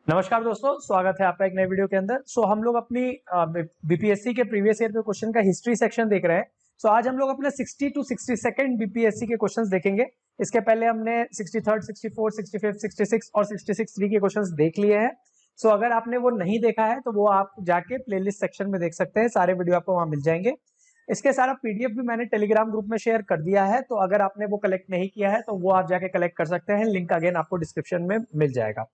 नमस्कार दोस्तों, स्वागत है आपका एक नए वीडियो के अंदर। हम लोग अपनी बीपीएससी के प्रीवियस ईयर के क्वेश्चन का हिस्ट्री सेक्शन देख रहे हैं। आज हम लोग अपने 60 टू 62 बीपीएससी के क्वेश्चंस देखेंगे। इसके पहले हमने 63rd, 64, 65, 66 और 66 3 के क्वेश्चंस देख लिए हैं। अगर आपने वो नहीं देखा है तो वो आप जाके प्लेलिस्ट सेक्शन में देख सकते हैं, सारे वीडियो आपको वहां मिल जाएंगे। इसके सारा पीडीएफ भी मैंने टेलीग्राम ग्रुप में शेयर कर दिया है, तो अगर आपने वो कलेक्ट नहीं किया है तो वो आप जाके कलेक्ट कर सकते हैं। लिंक अगेन आपको डिस्क्रिप्शन में मिल जाएगा।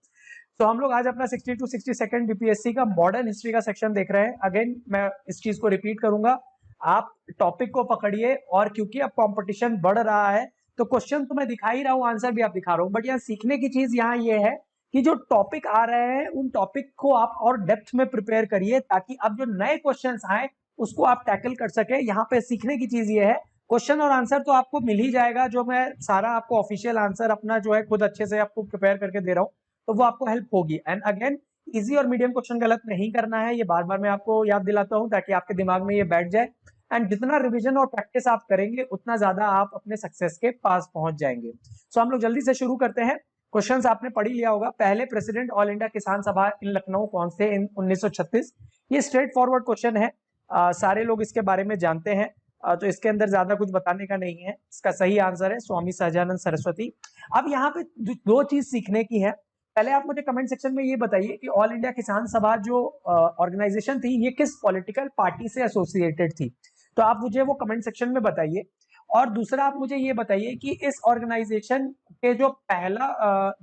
हम लोग आज अपना 60 टू 62 बीपीएससी का मॉडर्न हिस्ट्री का सेक्शन देख रहे हैं। अगेन मैं इस चीज को रिपीट करूंगा, आप टॉपिक को पकड़िए, और क्योंकि अब कंपटीशन बढ़ रहा है तो क्वेश्चन तो मैं दिखा ही रहा हूँ, आंसर भी आप दिखा रहा हूँ, बट यहाँ सीखने की चीज यहाँ ये है कि जो टॉपिक आ रहे हैं उन टॉपिक को आप और डेप्थ में प्रिपेयर करिए, ताकि अब जो नए क्वेश्चन आए उसको आप टैकल कर सके। यहाँ पे सीखने की चीज ये है, क्वेश्चन और आंसर तो आपको मिल ही जाएगा, जो मैं सारा आपको ऑफिशियल आंसर अपना जो है खुद अच्छे से आपको प्रिपेयर करके दे रहा हूँ, तो वो आपको हेल्प होगी। एंड अगेन इजी और मीडियम क्वेश्चन गलत नहीं करना है, ये बार बार मैं आपको याद दिलाता हूं ताकि आपके दिमाग में ये बैठ जाए। एंड जितना रिवीजन और प्रैक्टिस आप करेंगे उतना ज्यादा आप अपने सक्सेस के पास पहुंच जाएंगे। हम लोग जल्दी से शुरू करते हैं। क्वेश्चंस आपने पढ़ ही लिया होगा। पहले प्रेसिडेंट ऑल इंडिया किसान सभा इन लखनऊ कौन से इन 1936? ये स्ट्रेट फॉरवर्ड क्वेश्चन है, सारे लोग इसके बारे में जानते हैं, तो इसके अंदर ज्यादा कुछ बताने का नहीं है। इसका सही आंसर है स्वामी सहजानंद सरस्वती। अब यहाँ पे दो चीज सीखने की है। पहले आप मुझे कमेंट सेक्शन में ये बताइए कि ऑल इंडिया किसान सभा जो ऑर्गेनाइजेशन थी ये किस पॉलिटिकल पार्टी से एसोसिएटेड थी, तो आप मुझे वो कमेंट सेक्शन में बताइए। और दूसरा आप मुझे ये बताइए कि इस ऑर्गेनाइजेशन के जो पहला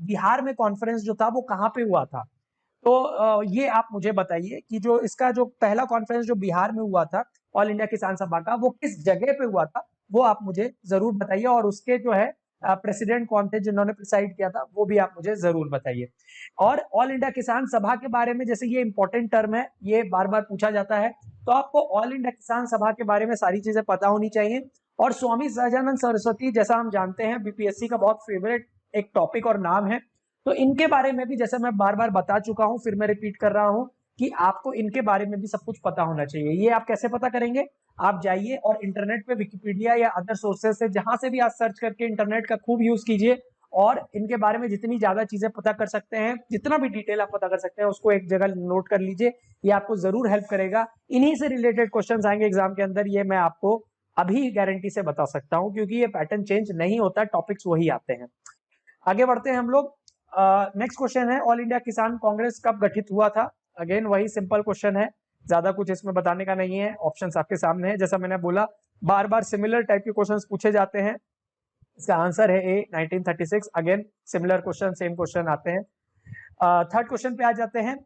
बिहार में कॉन्फ्रेंस जो था वो कहाँ पे हुआ था। तो ये आप मुझे बताइए कि जो इसका जो पहला कॉन्फ्रेंस जो बिहार में हुआ था ऑल इंडिया किसान सभा का, वो किस जगह पे हुआ था, वो आप मुझे जरूर बताइए। और उसके जो है प्रेसिडेंट कौन थे जिन्होंने प्रिसाइड किया था, वो भी आप मुझे जरूर बताइए। और ऑल इंडिया किसान सभा के बारे में, जैसे ये इंपॉर्टेंट टर्म है, ये बार बार पूछा जाता है, तो आपको ऑल इंडिया किसान सभा के बारे में सारी चीजें पता होनी चाहिए। और स्वामी सहजानंद सरस्वती, जैसा हम जानते हैं, बीपीएससी का बहुत फेवरेट एक टॉपिक और नाम है, तो इनके बारे में भी जैसे मैं बार बार बता चुका हूं, फिर मैं रिपीट कर रहा हूं कि आपको इनके बारे में भी सब कुछ पता होना चाहिए। ये आप कैसे पता करेंगे? आप जाइए और इंटरनेट पे विकिपीडिया या अदर सोर्सेज से, जहां से भी आप सर्च करके, इंटरनेट का खूब यूज कीजिए और इनके बारे में जितनी ज्यादा चीजें पता कर सकते हैं, जितना भी डिटेल आप पता कर सकते हैं, उसको एक जगह नोट कर लीजिए। ये आपको जरूर हेल्प करेगा। इन्हीं से रिलेटेड क्वेश्चंस आएंगे एग्जाम के अंदर, ये मैं आपको अभी गारंटी से बता सकता हूं, क्योंकि ये पैटर्न चेंज नहीं होता, टॉपिक्स वही आते हैं। आगे बढ़ते हैं हम लोग। नेक्स्ट क्वेश्चन है, ऑल इंडिया किसान कांग्रेस कब गठित हुआ था? अगेन वही सिंपल क्वेश्चन है, ज्यादा कुछ इसमें बताने का नहीं है। ऑप्शंस आपके सामने है, जैसा मैंने बोला बार बार सिमिलर टाइप के क्वेश्चंस पूछे जाते हैं। इसका आंसर है ए 1936। Again similar question, same question आते हैं। थर्ड क्वेश्चन पे आ जाते हैं।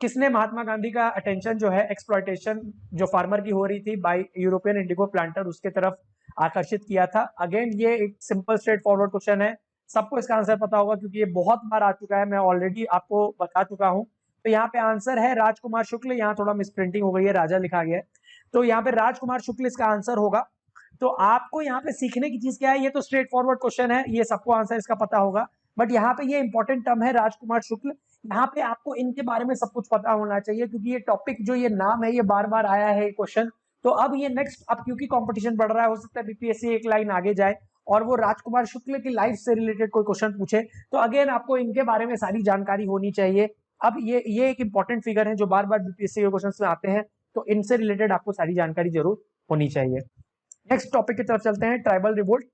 किसने महात्मा गांधी का अटेंशन जो है एक्सप्लॉयटेशन जो फार्मर की हो रही थी बाय यूरोपियन इंडिगो प्लांटर, उसके तरफ आकर्षित किया था? अगेन ये एक सिंपल स्ट्रेट फॉरवर्ड क्वेश्चन है, सबको इसका आंसर पता होगा क्योंकि ये बहुत बार आ चुका है, मैं ऑलरेडी आपको बता चुका हूं। तो यहाँ पे आंसर है राजकुमार शुक्ल। यहाँ थोड़ा मिसप्रिंटिंग हो गई है, राजा लिखा गया है, तो यहाँ पे राजकुमार शुक्ल इसका आंसर होगा। तो आपको यहाँ पे सीखने की चीज क्या है? ये तो स्ट्रेट फॉरवर्ड क्वेश्चन है, ये सबको आंसर इसका पता होगा, बट यहाँ पे ये इंपॉर्टेंट टर्म है राजकुमार शुक्ल। यहाँ पे आपको इनके बारे में सब कुछ पता होना चाहिए, क्योंकि ये टॉपिक जो ये नाम है ये बार बार आया है क्वेश्चन। तो अब ये नेक्स्ट, अब क्योंकि कंपटीशन बढ़ रहा है, हो सकता है बीपीएससी एक लाइन आगे जाए और वो राजकुमार शुक्ल की लाइफ से रिलेटेड कोई क्वेश्चन पूछे, तो अगेन आपको इनके बारे में सारी जानकारी होनी चाहिए। अब ये एक इंपॉर्टेंट फिगर है जो बार बार बीपीएससी के क्वेश्चन में आते हैं, तो इनसे रिलेटेड आपको सारी जानकारी जरूर होनी चाहिए। नेक्स्ट टॉपिक की तरफ चलते हैं, tribal revolt.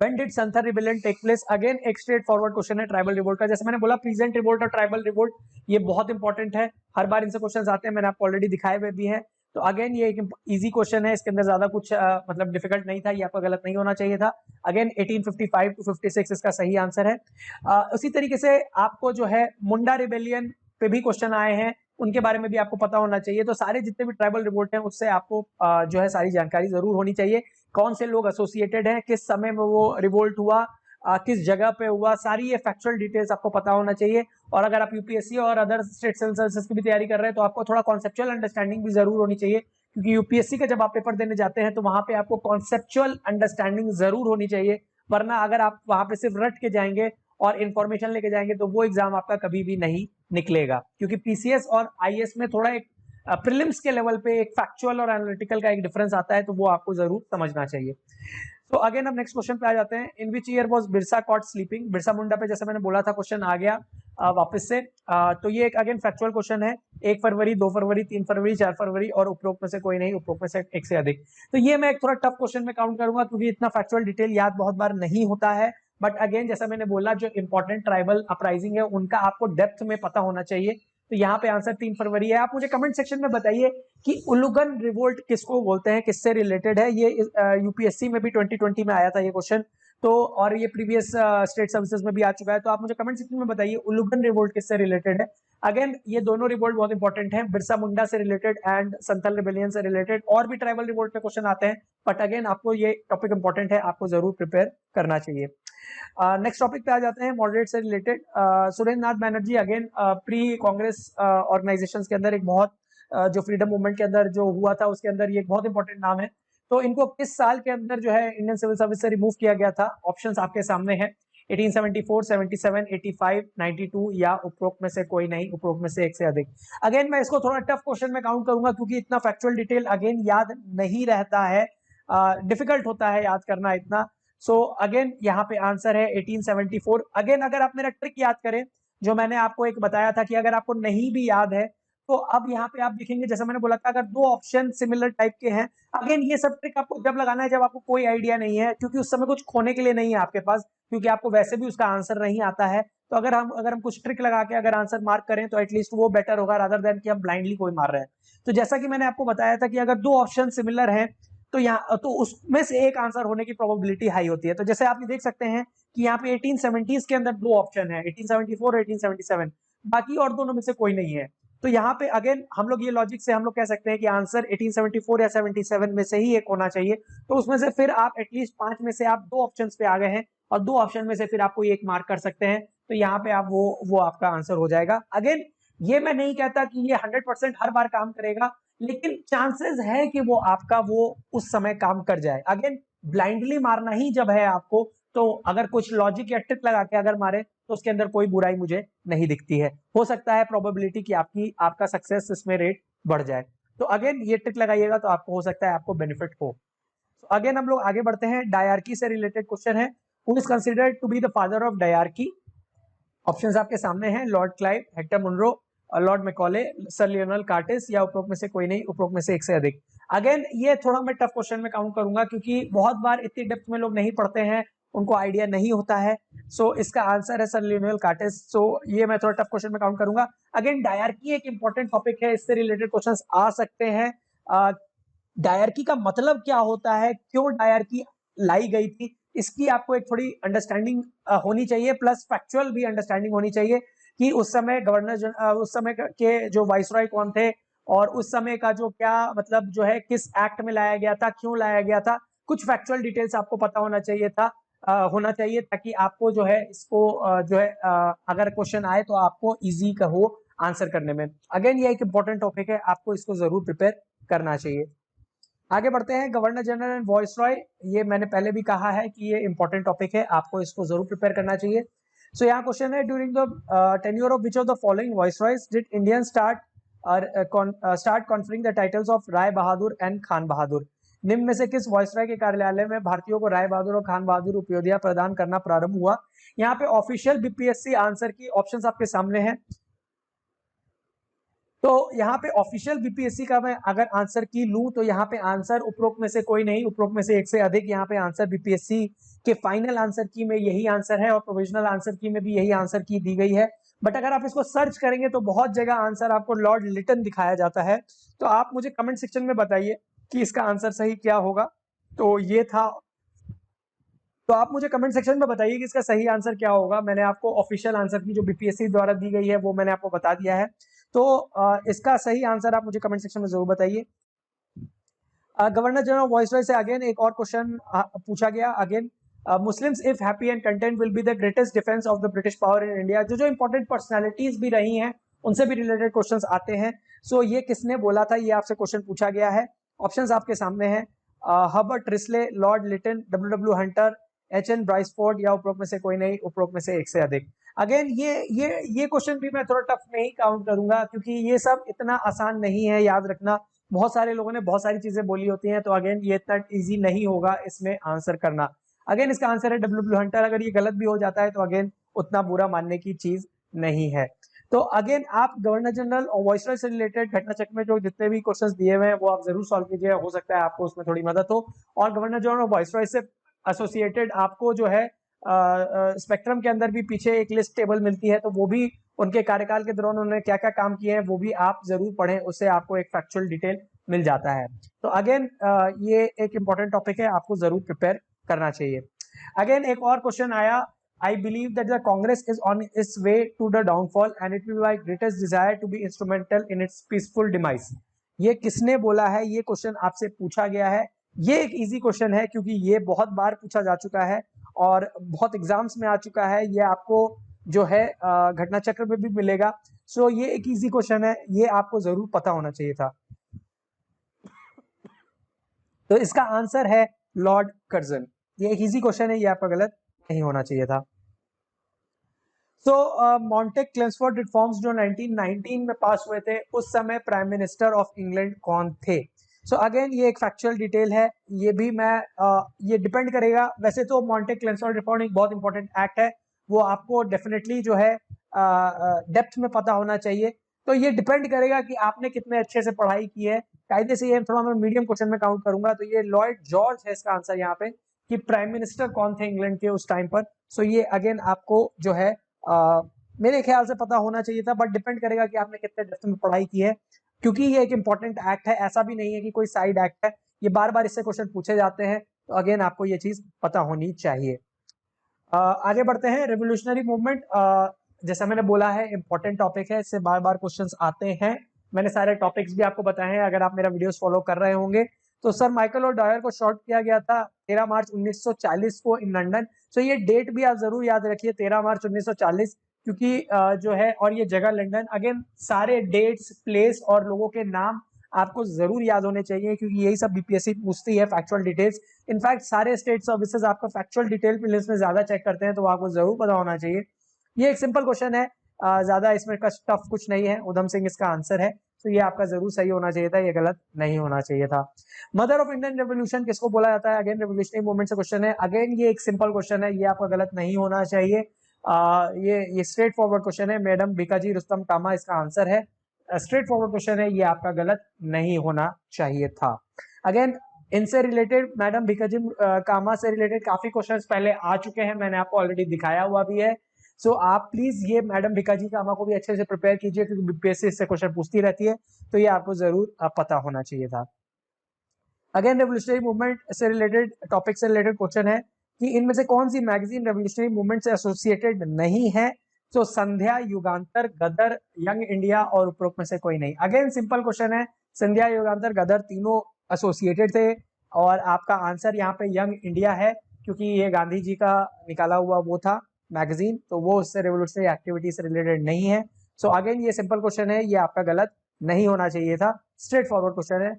When did Santhal rebellion take place? Again एक स्ट्रेट फॉरवर्ड क्वेश्चन है ट्राइबल रिवोल्ट का। जैसे मैंने बोला, प्रीजेंट रिवोल्ट और ट्राइबल रिवोल्ट ये बहुत इंपॉर्टेंट है, हर बार इनसे क्वेश्चंस आते हैं, मैंने आपको ऑलरेडी दिखाए हुए भी हैं। तो अगेन ये एक इजी क्वेश्चन है, इसके अंदर ज्यादा कुछ मतलब डिफिकल्ट नहीं था, ये आपका गलत नहीं होना चाहिए था। अगेन 1855 टू 56 इसका सही आंसर है। उसी तरीके से आपको जो है मुंडा रिबेलियन पे भी क्वेश्चन आए हैं, उनके बारे में भी आपको पता होना चाहिए। तो सारे जितने भी ट्राइबल रिवोल्ट हैं उससे आपको जो है सारी जानकारी जरूर होनी चाहिए। कौन से लोग एसोसिएटेड हैं, किस समय में वो रिवोल्ट हुआ, किस जगह पे हुआ, सारी ये फैक्चुअल डिटेल्स आपको पता होना चाहिए। और अगर आप यूपीएससी और अदर स्टेट सिविल सर्विसेज की भी तैयारी कर रहे हैं तो आपको थोड़ा कॉन्सेप्चुअल अंडरस्टैंडिंग भी जरूर होनी चाहिए, क्योंकि यूपीएससी का जब आप पेपर देने जाते हैं तो वहां पे आपको कॉन्सेप्चुअल अंडरस्टैंडिंग जरूर होनी चाहिए। वरना अगर आप वहां पे सिर्फ रट के जाएंगे और इन्फॉर्मेशन लेके जाएंगे तो वो एग्जाम आपका कभी भी नहीं निकलेगा, क्योंकि पीसीएस और आईएएस में थोड़ा एक प्रीलिम्स के लेवल पे एक फैक्चुअल और एनालिटिकल का एक डिफरेंस आता है, तो वो आपको जरूर समझना चाहिए। तो अगेन अब नेक्स्ट क्वेश्चन पे आ जाते हैं। In which year was Birsa caught sleeping? Birsa Munda पे जैसे मैंने बोला था क्वेश्चन आ गया। वापस से। तो ये एक अगेन फैक्चुअल क्वेश्चन है, 1 फरवरी, 2 फरवरी, 3 फरवरी, 4 फरवरी और उपरोक्त में से कोई नहीं, उपरोक्त में से एक से अधिक। तो ये मैं एक थोड़ा टफ क्वेश्चन में काउंट करूंगा क्योंकि इतना फैक्चुअल डिटेल याद बहुत बार नहीं होता है। बट अगेन जैसा मैंने बोला, जो इंपॉर्टेंट ट्राइबल अपराइजिंग है उनका आपको डेप्थ में पता होना चाहिए। तो यहाँ पे आंसर 3 फरवरी है। आप मुझे कमेंट सेक्शन में बताइए कि उलुगन रिवोल्ट किसको बोलते हैं, किससे रिलेटेड है। ये यूपीएससी में भी 2020 में आया था ये क्वेश्चन, तो और ये प्रीवियस स्टेट सर्विसेज में भी आ चुका है। तो आप मुझे कमेंट सेक्शन में बताइए उलुगन रिवोल्ट किससे रिलेटेड है। अगेन ये दोनों रिवोल्ट बहुत इंपॉर्टेंट है, बिरसा मुंडा से रिलेटेड एंड संथाल रिबेलियन से रिलेटेड। और भी ट्राइबल रिवोल्ट पे क्वेश्चन आते हैं, बट अगेन आपको ये टॉपिक इंपॉर्टेंट है, आपको जरूर प्रिपेयर करना चाहिए। नेक्स्ट टॉपिक पे आ जाते हैं, मॉडरेट से related. Surendra Nath Banerjee again pre Congress organisations के अंदर एक बहुत जो फ्रीडम मूवमेंट के अंदर जो हुआ था उसके अंदर ये एक बहुत इंपॉर्टेंट नाम है। तो इनको किस साल के अंदर जो है इंडियन सिविल सर्विस से रिमूव किया गया था? ऑप्शंस आपके सामने हैं, 1874, 77, 85, 92 या उपरोक्त में से कोई नहीं, उपरोक्त में से एक से अधिक। अगेन मैं इसको थोड़ा टफ क्वेश्चन में काउंट करूंगा क्योंकि इतना फैक्चुअल डिटेल अगेन याद नहीं रहता है, डिफिकल्ट होता है याद करना इतना। सो अगेन यहाँ पे आंसर है 1874। अगेन अगर आप मेरा ट्रिक याद करें जो मैंने आपको एक बताया था कि अगर आपको नहीं भी याद है तो अब यहाँ पे आप देखेंगे, जैसा मैंने बोला था, अगर दो ऑप्शन सिमिलर टाइप के हैं। अगेन ये सब ट्रिक आपको जब लगाना है जब आपको कोई आइडिया नहीं है, क्योंकि उस समय कुछ खोने के लिए नहीं है आपके पास, क्योंकि आपको वैसे भी उसका आंसर नहीं आता है। तो अगर हम कुछ ट्रिक लगा के अगर आंसर मार्क करें तो एटलीस्ट वो बेटर होगा रादर देन कि हम ब्लाइंडली कोई मार रहे हैं। तो जैसा कि मैंने आपको बताया था कि अगर दो ऑप्शन सिमिलर हैं तो यहाँ तो उसमें से एक आंसर होने की प्रोबेबिलिटी हाई होती है। तो जैसे आप ये देख सकते हैं कि यहाँ पे 1870s के अंदर दो ऑप्शन है, 1874 और 1877, बाकी और दोनों में से कोई नहीं है। तो यहाँ पे अगेन हम लोग ये लॉजिक से हम लोग कह सकते हैं कि आंसर 1874 या 77 में से ही एक होना चाहिए। तो उसमें से फिर आप एटलीस्ट 5 में से आप दो ऑप्शंस पे आ गए हैं और दो ऑप्शन में से फिर आप कोई एक मार्क कर सकते हैं। तो यहाँ पे आप वो आपका आंसर हो जाएगा। अगेन ये मैं नहीं कहता कि ये 100% हर बार काम करेगा, लेकिन चांसेस है कि वो आपका वो उस समय काम कर जाए। अगेन ब्लाइंडली मारना ही जब है आपको, तो अगर कुछ लॉजिक या ट्रिक लगा के अगर मारे तो उसके अंदर कोई बुराई मुझे नहीं दिखती है। हो सकता है प्रोबेबिलिटी कि आपका सक्सेस इसमें रेट बढ़ जाए। तो अगेन ये ट्रिक लगाइएगा तो आपको हो सकता है आपको बेनिफिट हो। तो अगेन हम लोग आगे बढ़ते हैं, डायरकी से रिलेटेड क्वेश्चन है। Who is considered to be the father of dyarchy? Options आपके सामने हैं, Lord Clive, Hector Munro, Lord Macaulay, sir Lionel Curtis या उपरोक्त में से कोई नहीं, उपरोक्त में से एक से अधिक। अगेन ये थोड़ा मैं टफ क्वेश्चन में काउंट करूंगा क्योंकि बहुत बार इतनी डेप्थ में लोग नहीं पढ़ते हैं, उनको आइडिया नहीं होता है। सो इसका आंसर है सर लियोनेल कार्टिस। सो ये मैं थोड़ा टफ क्वेश्चन में काउंट करूंगा। अगेन डायरकी एक इंपॉर्टेंट टॉपिक है, इससे रिलेटेड क्वेश्चंस आ सकते हैं। डायरकी का मतलब क्या होता है, क्यों डायरकी लाई गई थी, इसकी आपको एक थोड़ी अंडरस्टैंडिंग होनी चाहिए, प्लस फैक्चुअल भी अंडरस्टैंडिंग होनी चाहिए कि उस समय गवर्नर उस समय के जो वाइसरॉय कौन थे और उस समय का जो क्या मतलब जो है किस एक्ट में लाया गया था, क्यों लाया गया था, कुछ फैक्चुअल डिटेल्स आपको पता होना चाहिए था, ताकि आपको जो है इसको अगर क्वेश्चन आए तो आपको इजी का हो आंसर करने में। अगेन ये एक इंपॉर्टेंट टॉपिक है, आपको इसको जरूर प्रिपेयर करना चाहिए। आगे बढ़ते हैं, गवर्नर जनरल एंड वाइसरॉय। ये मैंने पहले भी कहा है कि ये इंपॉर्टेंट टॉपिक है, आपको इसको जरूर प्रिपेयर करना चाहिए। सो यहाँ क्वेश्चन है, during the tenure of which of the following viceroys did Indian start conferring the titles of Rai Bahadur and Khan Bahadur? निम्न में से किस वाइसरॉय के कार्यालय में भारतीयों को राय बहादुर और खान बहादुर उपाधियां प्रदान करना प्रारंभ हुआ? यहाँ पे ऑफिशियल बीपीएससी आंसर की ऑप्शंस आपके सामने हैं। तो यहाँ पे ऑफिशियल बीपीएससी का मैं अगर आंसर की लूं तो यहाँ पे आंसर उपरोक्त में से कोई नहीं, उपरोक्त में से एक से अधिक। यहाँ पे आंसर बीपीएससी के फाइनल आंसर की में यही आंसर है और प्रोविजनल आंसर की में भी यही आंसर की दी गई है। बट अगर आप इसको सर्च करेंगे तो बहुत जगह आंसर आपको लॉर्ड लिटन दिखाया जाता है। तो आप मुझे कमेंट सेक्शन में बताइए कि इसका आंसर सही क्या होगा। तो ये था, तो आप मुझे कमेंट सेक्शन में बताइए कि इसका सही आंसर क्या होगा। मैंने आपको ऑफिशियल आंसर की जो बीपीएससी द्वारा दी गई है वो मैंने आपको बता दिया है। तो इसका सही आंसर आप मुझे कमेंट सेक्शन में जरूर बताइए। गवर्नर जनरल वाइसरॉय से अगेन एक और क्वेश्चन पूछा गया। Again Muslims if happy and content will be the greatest defence of the British power in India. जो इंपॉर्टेंट पर्सनैलिटीज भी रही हैं उनसे भी रिलेटेड क्वेश्चंस आते हैं। सो ये किसने बोला था, ये आपसे क्वेश्चन पूछा गया है। ऑप्शंस आपके सामने हैं, Herbert Risley, Lord Lytton, W Hunter, H N. Brailsford या उपरोक्त में से कोई नहीं, उपरोक्त में से एक से अधिक। अगेन ये क्वेश्चन भी मैं थोड़ा टफ में ही काउंट करूंगा क्योंकि ये सब इतना आसान नहीं है याद रखना। बहुत सारे लोगों ने बहुत सारी चीजें बोली होती हैं, तो अगेन ये इतना इजी नहीं होगा इसमें आंसर करना। अगेन इसका आंसर है डब्ल्यू हंटर। अगर ये गलत भी हो जाता है तो अगेन उतना बुरा मानने की चीज नहीं है। तो अगेन आप गवर्नर जनरल और वाइसरॉय से रिलेटेड घटना चक्र में जो जितने भी क्वेश्चंस दिए हुए हैं वो आप जरूर सॉल्व कीजिए, हो सकता है आपको उसमें थोड़ी मदद हो। और गवर्नर जनरल और वाइसरॉय से एसोसिएटेड आपको जो है स्पेक्ट्रम के अंदर भी पीछे एक लिस्ट टेबल मिलती है, तो वो भी उनके कार्यकाल के दौरान उन्होंने क्या क्या काम किए हैं वो भी आप जरूर पढ़ें, उससे आपको एक फैक्चुअल डिटेल मिल जाता है। तो अगेन ये एक इंपॉर्टेंट टॉपिक है, आपको जरूर प्रिपेयर करना चाहिए। अगेन एक और क्वेश्चन आया, I believe that the Congress is on its way to the downfall and it will be my greatest desire to be instrumental in its peaceful demise। ये किसने बोला है, ये क्वेश्चन आपसे पूछा गया है। ये एक इजी क्वेश्चन है क्योंकि ये बहुत बार पूछा जा चुका है और बहुत एग्जाम्स में आ चुका है, ये आपको जो है घटना चक्र में भी मिलेगा। सो ये एक इजी क्वेश्चन है, ये आपको जरूर पता होना चाहिए था। तो इसका आंसर है लॉर्ड कर्जन। ये एक इजी क्वेश्चन है, ये आपका गलत नहीं होना चाहिए था। सो मॉन्टेक क्लेम्सफोर्ड रिफॉर्म्स जो 1919 में पास हुए थे, उस समय प्राइम मिनिस्टर ऑफ इंग्लैंड कौन थे? सो अगेन ये एक फैक्चुअल डिटेल है, ये भी मैं ये डिपेंड करेगा। वैसे तो मॉन्टेक क्लेम्सफोर्ड रिफॉर्म एक बहुत इंपॉर्टेंट एक्ट है, वो आपको डेफिनेटली जो है डेप्थ में पता होना चाहिए। तो ये डिपेंड करेगा कि आपने कितने अच्छे से पढ़ाई की है। कायदे से ये थोड़ा मैं मीडियम क्वेश्चन में काउंट करूंगा, तो ये लॉर्ड जॉर्ज है इसका आंसर यहाँ पे, कि प्राइम मिनिस्टर कौन थे इंग्लैंड के उस टाइम पर। सो ये अगेन आपको जो है मेरे ख्याल से पता होना चाहिए था, बट डिपेंड करेगा कि आपने कितने डेप्थ में पढ़ाई की है, क्योंकि ये एक इंपॉर्टेंट एक्ट है, ऐसा भी नहीं है कि कोई साइड एक्ट है, ये बार बार इससे क्वेश्चन पूछे जाते हैं। तो अगेन आपको ये चीज पता होनी चाहिए। आगे बढ़ते हैं। रेवोल्यूशनरी मूवमेंट जैसा मैंने बोला है इंपॉर्टेंट टॉपिक है, इससे बार बार क्वेश्चंस आते हैं। मैंने सारे टॉपिक्स भी आपको बताए हैं, अगर आप मेरा वीडियोस फॉलो कर रहे होंगे। तो सर माइकल और डॉयर को शॉर्ट किया गया था 13 मार्च 1940 को इन लंदन। सो ये डेट भी आप जरूर याद रखिए, 13 मार्च 1940, क्योंकि जो है, और ये जगह लंदन। अगेन सारे डेट्स, प्लेस और लोगों के नाम आपको जरूर याद होने चाहिए, क्योंकि यही सब बीपीएससी पूछती है, फैक्चुअल डिटेल्स। इनफैक्ट सारे स्टेट सर्विसेज आपका फैक्चुअल डिटेल प्लेलिस्ट में ज्यादा चेक करते हैं, तो आपको जरूर पता होना चाहिए। ये एक सिंपल क्वेश्चन है, ज्यादा इसमें टफ कुछ नहीं है। उधम सिंह इसका आंसर है, तो ये आपका जरूर सही होना चाहिए था, ये गलत नहीं होना चाहिए था। मदर ऑफ इंडियन रेवोल्यूशन किसको बोला जाता है? अगेन रेवोल्यूशनरी मूवमेंट से क्वेश्चन है। अगेन ये एक सिंपल क्वेश्चन है, ये आपका गलत नहीं होना चाहिए। ये स्ट्रेट फॉरवर्ड क्वेश्चन है, मैडम भिकाजी रुस्तम कामा इसका आंसर है। स्ट्रेट फॉरवर्ड क्वेश्चन है, ये आपका गलत नहीं होना चाहिए था। अगेन इनसे रिलेटेड, मैडम भिकाजी कामा से रिलेटेड काफी क्वेश्चंस पहले आ चुके हैं, मैंने आपको ऑलरेडी दिखाया हुआ भी है। सो आप प्लीज ये मैडम भिकाजी कामा को भी अच्छे से प्रिपेयर कीजिए, क्योंकि बीपीएससी से क्वेश्चन पूछती रहती है, तो ये आपको जरूर पता होना चाहिए था। अगेन रेवोल्यूशनरी मूवमेंट से रिलेटेड टॉपिक से रिलेटेड क्वेश्चन है कि इनमें से कौन सी मैगजीन रेवोल्यूशनरी मूवमेंट से एसोसिएटेड नहीं है? तो संध्या, युगांतर, गदर, यंग इंडिया और उपरोक्त में से कोई नहीं। अगेन सिंपल क्वेश्चन है, संध्या, युगांतर, गदर तीनों एसोसिएटेड थे, और आपका आंसर यहाँ पे यंग इंडिया है, क्योंकि ये गांधी जी का निकाला हुआ वो था मैगजीन, तो वो उससे रेवोल्यूशनरी एक्टिविटी से रिलेटेड नहीं है। सो अगेन ये सिंपल क्वेश्चन है, ये आपका गलत नहीं होना चाहिए था, स्ट्रेट फॉरवर्ड क्वेश्चन है।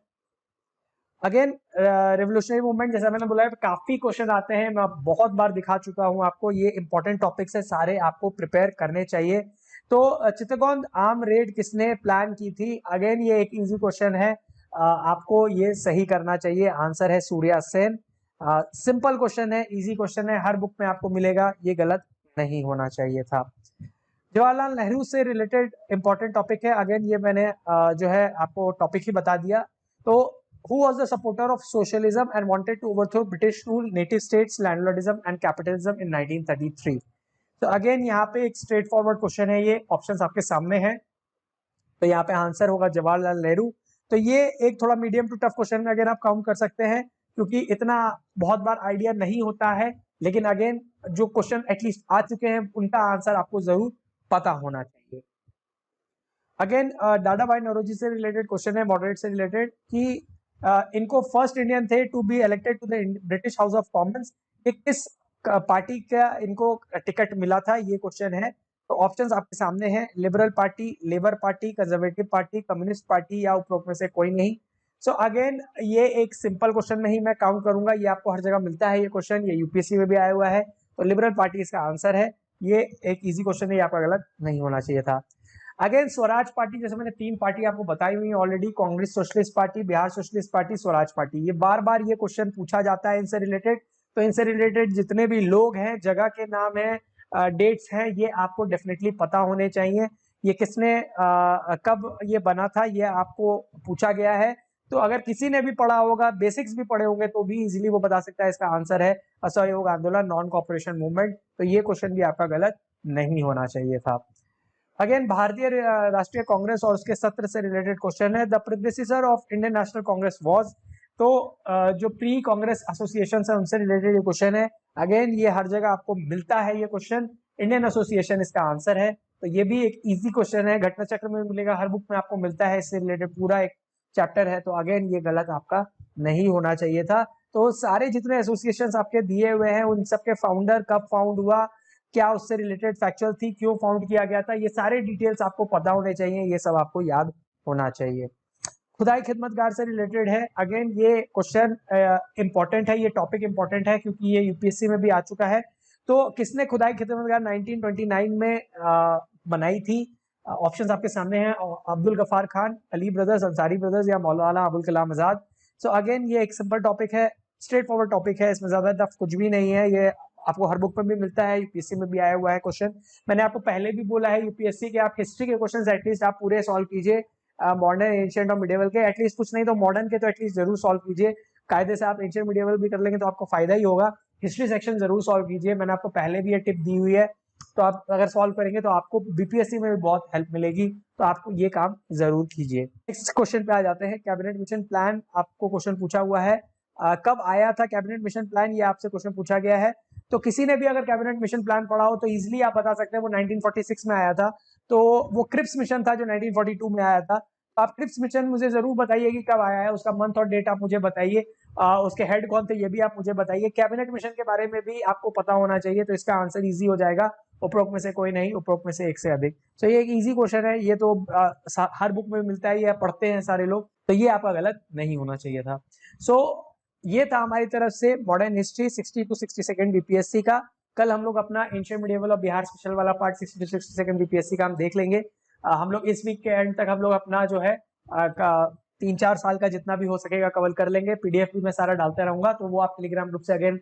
अगेन रेवोल्यूशनरी मूवमेंट, जैसा मैंने बोला है, काफी क्वेश्चन आते हैं, मैं बहुत बार दिखा चुका हूं आपको, ये इंपॉर्टेंट टॉपिक्स है, सारे आपको प्रिपेयर करने चाहिए। तो चित्तगोंग आर्म रेड किसने प्लान की थी? अगेन ये एक इजी क्वेश्चन है, आपको ये सही करना चाहिए, आंसर है सूर्या सेन। सिंपल क्वेश्चन है, इजी क्वेश्चन है, हर बुक में आपको मिलेगा, ये गलत नहीं होना चाहिए था। जवाहरलाल नेहरू से रिलेटेड इंपॉर्टेंट टॉपिक है, अगेन ये मैंने जो है आपको टॉपिक ही बता दिया। तो who was the supporter of socialism and wanted to overthrow British rule, native states, landlordism and capitalism in 1933? तो अगेन यहाँ पे एक स्ट्रेट फॉरवर्ड क्वेश्चन है, ये ऑप्शंस आपके सामने हैं, तो यहाँ पे आंसर होगा जवाहरलाल नेहरू। तो ये एक थोड़ा मीडियम टू टफ क्वेश्चन में अगेन आप काउंट कर सकते हैं, क्योंकि इतना बहुत बार आइडिया नहीं होता है, लेकिन अगेन जो क्वेश्चन एटलीस्ट आ चुके हैं उनका आंसर आपको जरूर पता होना चाहिए। अगेन दादा भाई नौरोजी से रिलेटेड क्वेश्चन है, मॉडरेट से रिलेटेड, कि इनको फर्स्ट इंडियन थे to be elected to the British house of commons, ये किस पार्टी का इनको टिकट मिला था, ये क्वेश्चन है। तो ऑप्शंस आपके सामने हैं, liberal party, labour party, conservative party, communist party या उपरोक्त में से कोई नहीं। सो अगेन ये एक सिंपल क्वेश्चन में ही मैं काउंट करूंगा, ये आपको हर जगह मिलता है ये क्वेश्चन, ये यूपीएससी में भी आया हुआ है, तो लिबरल पार्टी इसका आंसर है। ये एक इजी क्वेश्चन है, ये आपका गलत नहीं होना चाहिए था। अगेन स्वराज पार्टी, जैसे मैंने 3 पार्टी आपको बताई हुई है already, Congress socialist party, Bihar socialist party, Swaraj party, ये बार बार ये क्वेश्चन पूछा जाता है इनसे रिलेटेड। तो इनसे रिलेटेड जितने भी लोग हैं, जगह के नाम है, डेट्स हैं ये आपको डेफिनेटली पता होने चाहिए। ये किसने कब ये बना था ये आपको पूछा गया है। तो अगर किसी ने भी पढ़ा होगा, बेसिक्स भी पढ़े होंगे, तो भी इजीली वो बता सकता है। इसका आंसर है असहयोग आंदोलन, नॉन कॉपरेशन मूवमेंट। तो ये क्वेश्चन भी आपका गलत नहीं होना चाहिए था। अगेन भारतीय राष्ट्रीय कांग्रेस और उसके सत्र से रिलेटेड क्वेश्चन है। The प्रेडेसेसर of Indian national Congress was. तो जो प्री कांग्रेस एसोसिएशन है उनसे रिलेटेड ये क्वेश्चन है। अगेन ये हर जगह आपको मिलता है ये क्वेश्चन, इंडियन एसोसिएशन इसका आंसर है। तो ये भी एक इजी क्वेश्चन है, घटना चक्र में मिलेगा, हर बुक में आपको मिलता है, इससे रिलेटेड पूरा एक चैप्टर है। तो अगेन ये गलत आपका नहीं होना चाहिए था। तो सारे जितने एसोसिएशंस आपके दिए हुए हैं उन सबके फाउंडर कब फाउंड हुआ, क्या उससे रिलेटेड फैक्चुअल थी, क्यों फाउंड किया गया था, ये सारे डिटेल्स आपको पता होने चाहिए, ये सब आपको याद होना चाहिए। खुदाई खिदमतगार से रिलेटेड है। अगेन ये क्वेश्चन इंपॉर्टेंट है, ये टॉपिक इंपॉर्टेंट है क्योंकि ये यूपीएससी में भी आ चुका है। तो किसने खुदाई खिदमतगार 1929 में बनाई थी? ऑप्शंस आपके सामने हैं, अब्दुल गफ्फार खान, अली ब्रदर्स, अंसारी ब्रदर्स या मौलाना अबुल कलाम आजाद। सो अगेन ये एक सिंपल टॉपिक है, स्ट्रेट फॉरवर्ड टॉपिक है, इसमें ज्यादा टफ कुछ भी नहीं है। ये आपको हर बुक में भी मिलता है, यूपीएससी में भी आया हुआ है क्वेश्चन। मैंने आपको पहले भी बोला है यूपीएससी के आप हिस्ट्री के क्वेश्चंस एटलीस्ट आप पूरे सॉल्व कीजिए, मॉडर्न, एंशिएंट और मिडिवल के एटलीस्ट, कुछ नहीं तो मॉडर्न के तो एटलीस्ट जरूर सॉल्व कीजिए। कायदे से आप एंशिएंट मिडिवल भी कर लेंगे तो आपको फायदा ही होगा। हिस्ट्री सेक्शन जरूर सॉल्व कीजिए, मैंने आपको पहले भी ये टिप दी हुई है। तो आप अगर सॉल्व करेंगे तो आपको बीपीएससी में भी बहुत हेल्प मिलेगी, तो आपको ये काम जरूर कीजिए। नेक्स्ट क्वेश्चन पे आ जाते हैं। कैबिनेट मिशन प्लान आपको क्वेश्चन पूछा हुआ है, कब आया था कैबिनेट मिशन प्लान, ये आपसे क्वेश्चन पूछा गया है। तो किसी ने भी अगर कैबिनेट मिशन प्लान पढ़ा हो तो इजीली आप बता सकते हैं वो 1946 में आया था। तो वो क्रिप्स मिशन था जो 1942 में आया था। तो आप क्रिप्स मिशन मुझे जरूर बताइए कि कब आया है, उसका मंथ और डेट आप मुझे बताइए, उसके हेड कौन थे ये भी आप मुझे बताइए। कैबिनेट मिशन के बारे में भी आपको पता होना चाहिए, तो इसका आंसर इजी हो जाएगा, उपरोक्त में से कोई नहीं, उपरोक्त में से एक से अधिक। तो ये एक इजी क्वेश्चन है, ये तो हर बुक में मिलता है, ये पढ़ते हैं सारे लोग, तो ये आपका गलत नहीं होना चाहिए था। सो ये था हमारी तरफ से मॉडर्न हिस्ट्री 60 टू 62 बीपीएससी का। कल हम लोग अपना एंशिएंट मिडिवल और बिहार स्पेशल वाला पार्ट 60 टू 62 बीपीएससी का हम देख लेंगे। हम लोग इस वीक के एंड तक हम लोग अपना जो है 3-4 साल का जितना भी हो सकेगा कवर कर लेंगे। पीडीएफ भी मैं सारा डालते रहूंगा, तो वो आप टेलीग्राम ग्रुप से अगेन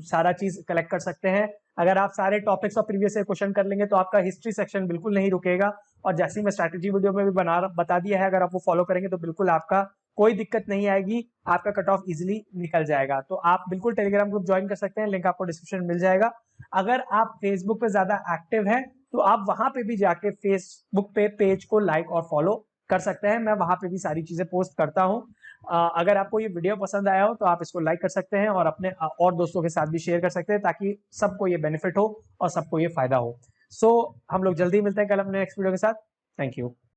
सारा चीज कलेक्ट कर सकते हैं। अगर आप सारे टॉपिक्स और प्रीवियस ईयर क्वेश्चन कर लेंगे तो आपका हिस्ट्री सेक्शन बिल्कुल नहीं रुकेगा। और जैसे मैं स्ट्रैटेजी वीडियो में भी बता दिया है, अगर आप वो फॉलो करेंगे तो बिल्कुल आपका कोई दिक्कत नहीं आएगी, आपका कट ऑफ इजिली निकल जाएगा। तो आप बिल्कुल टेलीग्राम ग्रुप ज्वाइन कर सकते हैं, लिंक आपको डिस्क्रिप्शन में मिल जाएगा। अगर आप फेसबुक पे ज्यादा एक्टिव हैं तो आप वहां पे भी जाके फेसबुक पे पेज को लाइक और फॉलो कर सकते हैं, मैं वहां पे भी सारी चीजें पोस्ट करता हूं। अगर आपको ये वीडियो पसंद आया हो तो आप इसको लाइक कर सकते हैं और अपने और दोस्तों के साथ भी शेयर कर सकते हैं, ताकि सबको ये बेनिफिट हो और सबको ये फायदा हो। सो हम लोग जल्दी मिलते हैं कल अपने नेक्स्ट वीडियो के साथ। Thank you.